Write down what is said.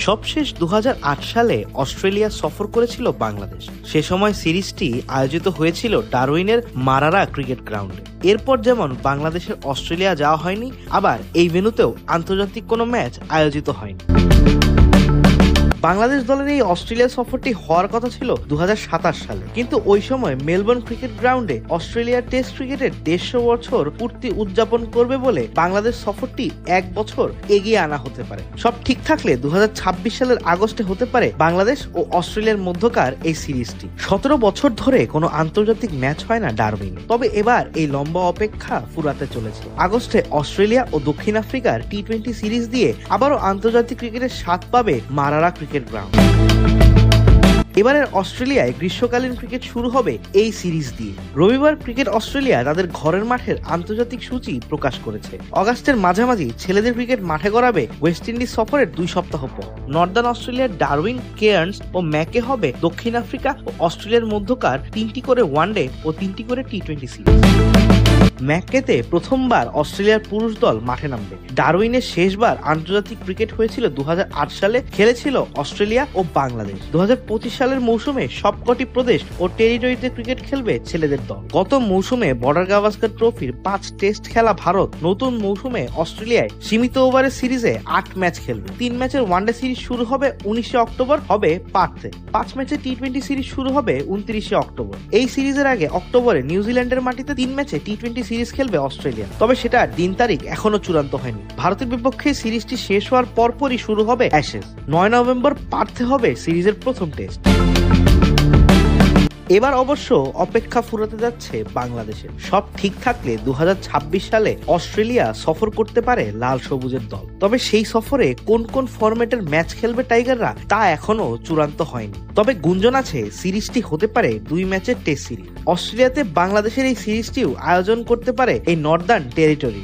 সবশেষ 2008 সালে অস্ট্রেলিয়া সফর করেছিল বাংলাদেশ। সে সময় সিরিজটি আয়োজিত হয়েছিল ডারউইনের মারারা ক্রিকেট গ্রাউন্ডে। এরপর যেমন বাংলাদেশের অস্ট্রেলিয়া যাওয়া হয়নি, আবার এই ভেন্যুতেও আন্তর্জাতিক কোনো ম্যাচ আয়োজিত হয়নি। বাংলাদেশ দলের এই অস্ট্রেলিয়া সফরটি হওয়ার কথা ছিল 2027 সালে, কিন্তু ওই সময় মেলবোর্ন ক্রিকেট গ্রাউন্ডে অস্ট্রেলিয়ার টেস্ট ক্রিকেটের 150 বছর পূর্তি উদযাপন করবে বলে বাংলাদেশ সফরটি 1 বছর এগিয়ে আনা হতে পারে। সব ঠিক থাকলে 2026 সালের আগস্টে হতে পারে বাংলাদেশ ও অস্ট্রেলিয়ার মধ্যকার এই সিরিজটি। 17 বছর ধরে কোনো আন্তর্জাতিক ম্যাচ হয় না ডারউইনে, তবে এবার এই লম্বা অপেক্ষা ফুরাতে চলেছে। আগস্টে অস্ট্রেলিয়া ও দক্ষিণ আফ্রিকার টি-20 সিরিজ দিয়ে আবারও আন্তর্জাতিক ক্রিকেটের স্বাদ পাবে মারারা ক্রিকেট গ্রাউন্ড। এবারের অস্ট্রেলিয়ায় গ্রীষ্মকালীন ক্রিকেট শুরু হবে এই সিরিজ দিয়ে। রবিবার ক্রিকেট অস্ট্রেলিয়া তাদের ঘরের মাঠের আন্তর্জাতিক সূচি প্রকাশ করেছে। অগাস্টের মাঝামাঝি ছেলেদের ক্রিকেট মাঠে গড়াবে ওয়েস্ট ইন্ডিজ সফরের 2 সপ্তাহ পর। নর্দার্ন অস্ট্রেলিয়ার ডারউইন, কেয়ার্নস ও ম্যাকে হবে দক্ষিণ আফ্রিকা ও অস্ট্রেলিয়ার মধ্যকার 3টি করে ওয়ানডে ও 3টি করে টি-20 সিরিজ। ম্যাকেতে প্রথমবার অস্ট্রেলিয়ার পুরুষ দল মাঠে নামবে। ডারউইনের শেষবার আন্তর্জাতিক ক্রিকেট হয়েছিল 2008 সালে, খেলেছিল অস্ট্রেলিয়া ও বাংলাদেশ। 2025 সালের মৌসুমে সবকটি প্রদেশ ও টেরিটরিতে ক্রিকেট খেলবে ছেলেদের দল। গত মৌসুমে বর্ডার গাভাস্কর ট্রফির 5 টেস্ট খেলা ভারত নতুন মৌসুমে অস্ট্রেলিয়ায় সীমিত ওভারের সিরিজে 8 ম্যাচ খেলবে। 3 ম্যাচের ওয়ানডে সিরিজ শুরু হবে 19 অক্টোবর, হবে পার্থে। 5 ম্যাচের টি-20 সিরিজ শুরু হবে 29 অক্টোবর। এই সিরিজের আগে অক্টোবরে নিউজিল্যান্ডের মাটিতে 3 ম্যাচে টি-20 সিরিজ খেলবে অস্ট্রেলিয়া, তবে সেটা দিন তারিখ এখনো চূড়ান্ত হয়নি। ভারতের বিপক্ষে সিরিজটি শেষ হওয়ার পরপরই শুরু হবে অ্যাশেজ। 9 নভেম্বর পার্থে হবে সিরিজের প্রথম টেস্ট। এবার অবশ্য অপেক্ষা ফুরাতে যাচ্ছে বাংলাদেশের। সব ঠিক থাকলে 2026 সালে অস্ট্রেলিয়া সফর করতে পারে লাল সবুজের দল, তবে সেই সফরে কোন কোন ফরম্যাটের ম্যাচ খেলবে টাইগাররা তা এখনো চূড়ান্ত হয়নি। তবে গুঞ্জন আছে সিরিজটি হতে পারে 2 ম্যাচের টেস্ট সিরিজ। অস্ট্রেলিয়াতে বাংলাদেশের এই সিরিজটিও আয়োজন করতে পারে এই নর্দার্ন টেরিটরি।